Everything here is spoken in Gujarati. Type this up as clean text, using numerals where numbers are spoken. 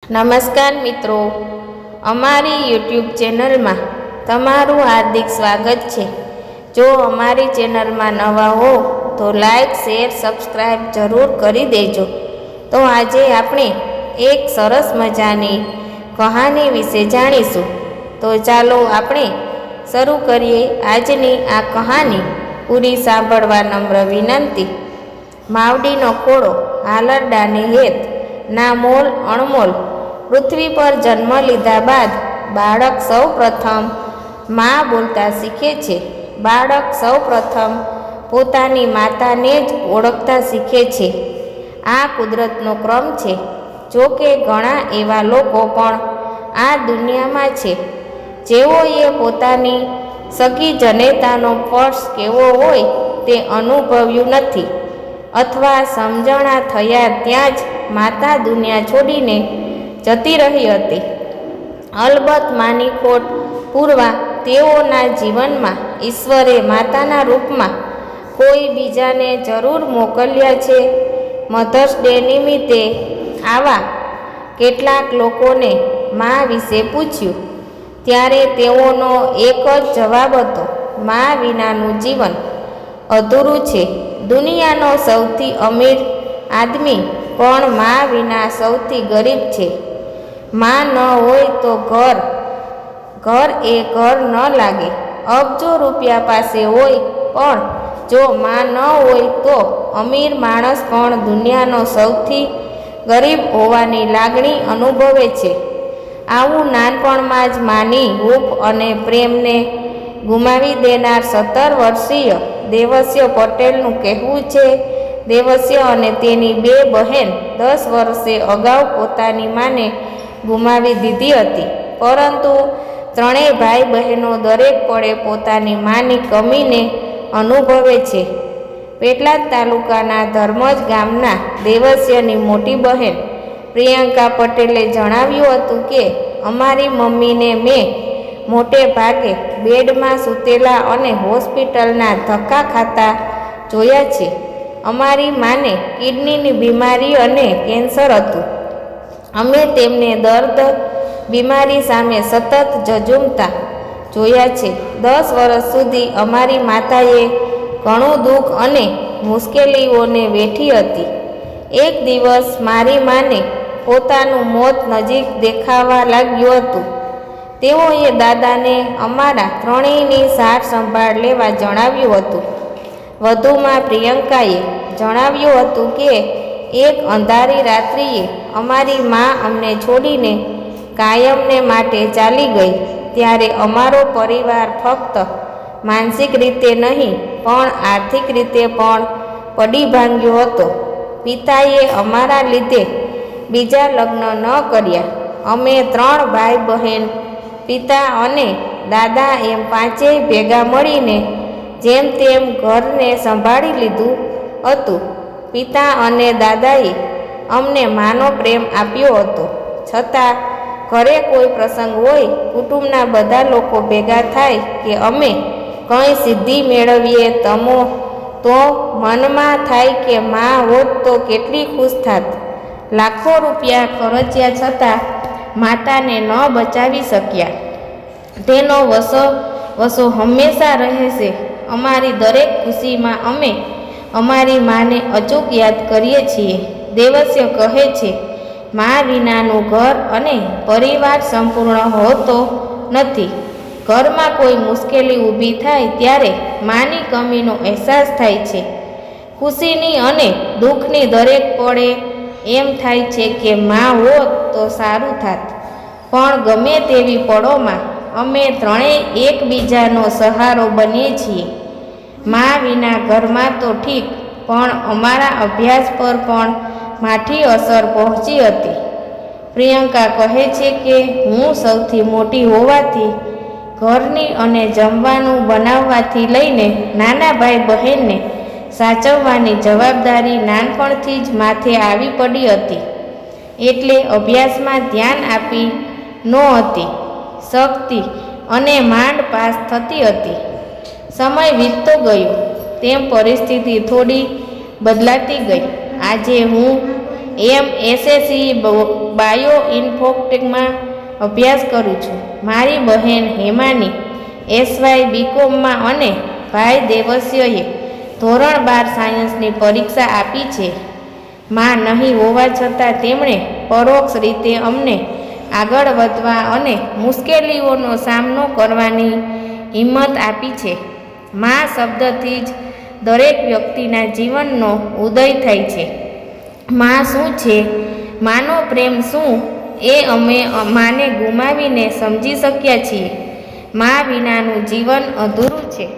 નમસ્કાર મિત્રો, અમારી યુટ્યુબ ચેનલમાં તમારું હાર્દિક સ્વાગત છે। જો અમારી ચેનલમાં નવા હો તો લાઈક, શેર, સબસ્ક્રાઈબ જરૂર કરી દેજો। તો આજે આપણે એક સરસ મજાની કહાની વિશે જાણીશું। તો ચાલો આપણે શરૂ કરીએ આજની આ કહાની। પૂરી સાંભળવા નમ્ર વિનંતી। માવડીનો ખોડો હાલરડાની હેત ના મોલ અણમોલ। પૃથ્વી પર જન્મ લીધા બાદ બાળક સૌ પ્રથમ મા બોલતા શીખે છે। બાળક સૌ પ્રથમ પોતાની માતાને જ ઓળખતા શીખે છે। આ કુદરતનો ક્રમ છે। જો કે ઘણા એવા લોકો પણ આ દુનિયામાં છે જેઓએ પોતાની સગી જનેતાનો સ્પર્શ કેવો હોય તે અનુભવ્યું નથી, અથવા સમજણા થયા ત્યાં જ માતા દુનિયા છોડીને જતી રહી હતી। અલબત્ત માની ખોટ પૂરવા તેઓના જીવનમાં ઈશ્વરે માતાના રૂપમાં કોઈ બીજાને જરૂર મોકલ્યા છે। મધર્સ ડે નિમિત્તે આવા કેટલાક લોકોને મા વિશે પૂછ્યું ત્યારે તેઓનો એક જ જવાબ હતો, મા વિનાનું જીવન અધૂરું છે। દુનિયાનો સૌથી અમીર આદમી પણ મા વિના સૌથી ગરીબ છે। મા ન હોય તો ઘર એ ઘર ન લાગે। અબજો રૂપિયા પાસે હોય પણ જો મા ન હોય તો અમીર માણસ પણ દુનિયાનો સૌથી ગરીબ હોવાની લાગણી અનુભવે છે। આવું નાનપણમાં જ માની હૂંફ અને પ્રેમને ગુમાવી દેનાર 17 વર્ષીય દેવસ્ય પટેલનું કહેવું છે, દેવસ્ય અને તેની 2 બહેન 10 વર્ષે અગાઉ પોતાની માને ગુમાવી દીધી હતી, પરંતુ ત્રણેય ભાઈ બહેનો દરેક પળે પોતાની માની કમીને અનુભવે છે। પેટલાદ તાલુકાના ધર્મજ ગામના દેવસ્યની મોટી બહેન પ્રિયંકા પટેલે જણાવ્યું હતું કે અમારી મમ્મીને મેં મોટે ભાગે બેડમાં સૂતેલા અને હોસ્પિટલના ધક્કા ખાતા જોયા છે। અમારી માને કિડનીની બીમારી અને કેન્સર હતું। અમે તેમને દર્દ બીમારી સામે સતત ઝઝૂમતા જોયા છે। 10 વર્ષ સુધી અમારી માતાએ ઘણું દુઃખ અને મુશ્કેલીઓને વેઠી હતી। એક દિવસ મારી માને પોતાનું મોત નજીક દેખાવા લાગ્યું હતું। તેઓએ દાદાને અમારા ત્રણેયની સાર સંભાળ લેવા જણાવ્યું હતું। વધુમાં પ્રિયંકાએ જણાવ્યું હતું કે એક અંધારી રાત્રિએ અમારી મા અમને છોડીને કાયમને માટે ચાલી ગઈ, ત્યારે અમારો પરિવાર ફક્ત માનસિક રીતે નહીં પણ આર્થિક રીતે પણ પડી ભાંગ્યો હતો। પિતાએ અમારા લીધે બીજા લગ્ન ન કર્યા। અમે 3 ભાઈ બહેન, પિતા અને દાદા એમ 5 ભેગા મળીને જેમ તેમ ઘરને સંભાળી લીધું હતું। પિતા અને દાદાએ અમને માનો પ્રેમ આપ્યો હતો, છતાં ઘરે કોઈ પ્રસંગ હોય, કુટુંબના બધા લોકો ભેગા થાય કે અમે કંઈ સિદ્ધિ મેળવીએ તો મનમાં થાય કે મા હોત તો કેટલી ખુશ થાત। લાખો રૂપિયા ખર્ચ્યા છતાં માતાને ન બચાવી શક્યા, તેનો વસો હંમેશા રહેશે। અમારી દરેક ખુશીમાં અમે અમારી માને અચૂક યાદ કરીએ છીએ। દેવસ્ય કહે છે, મા વિનાનું ઘર અને પરિવાર સંપૂર્ણ હોતો નથી। ઘરમાં કોઈ મુશ્કેલી ઊભી થાય ત્યારે માની કમીનો અહેસાસ થાય છે। ખુશીની અને દુઃખની દરેક પળે એમ થાય છે કે મા હોત તો સારું થાત। પણ ગમે તેવી પળોમાં અમે ત્રણેય એકબીજાનો સહારો બનીએ છીએ। મા વિના ઘરમાં તો ઠીક, પણ અમારા અભ્યાસ પર પણ માઠી અસર પહોંચી હતી। પ્રિયંકા કહે છે કે હું સૌથી મોટી હોવાથી ઘરની અને જમવાનું બનાવવાથી લઈને નાના ભાઈ બહેનને સાચવવાની જવાબદારી નાનપણથી જ માથે આવી પડી હતી, એટલે અભ્યાસમાં ધ્યાન આપી નહોતી શકતી અને માંડ પાસ થતી હતી। સમય વીતતો ગયો તેમ પરિસ્થિતિ થોડી બદલાતી ગઈ। આજે હું એસએસસી બાયો ઇન્ફોટેકમાં અભ્યાસ કરું છું. મારી બહેન હેમાની એસવાય બીકોમમાં અને ભાઈ દેવસ્યએ ધોરણ 12 સાયન્સની પરીક્ષા આપી છે. માં નહીં હોવા છતાં તેમણે પરોક્ષ રીતે અમને આગળ વધવા અને મુશ્કેલીઓનો સામનો કરવાની હિંમત આપી છે. માં શબ્દથી જ દરેક વ્યક્તિના જીવનનો ઉદય થાય છે. માં શું છે, માનો પ્રેમ શું, એ અમે માને ગુમાવીને સમજી શક્યા છીએ. માં વિનાનું જીવન અધૂરું છે.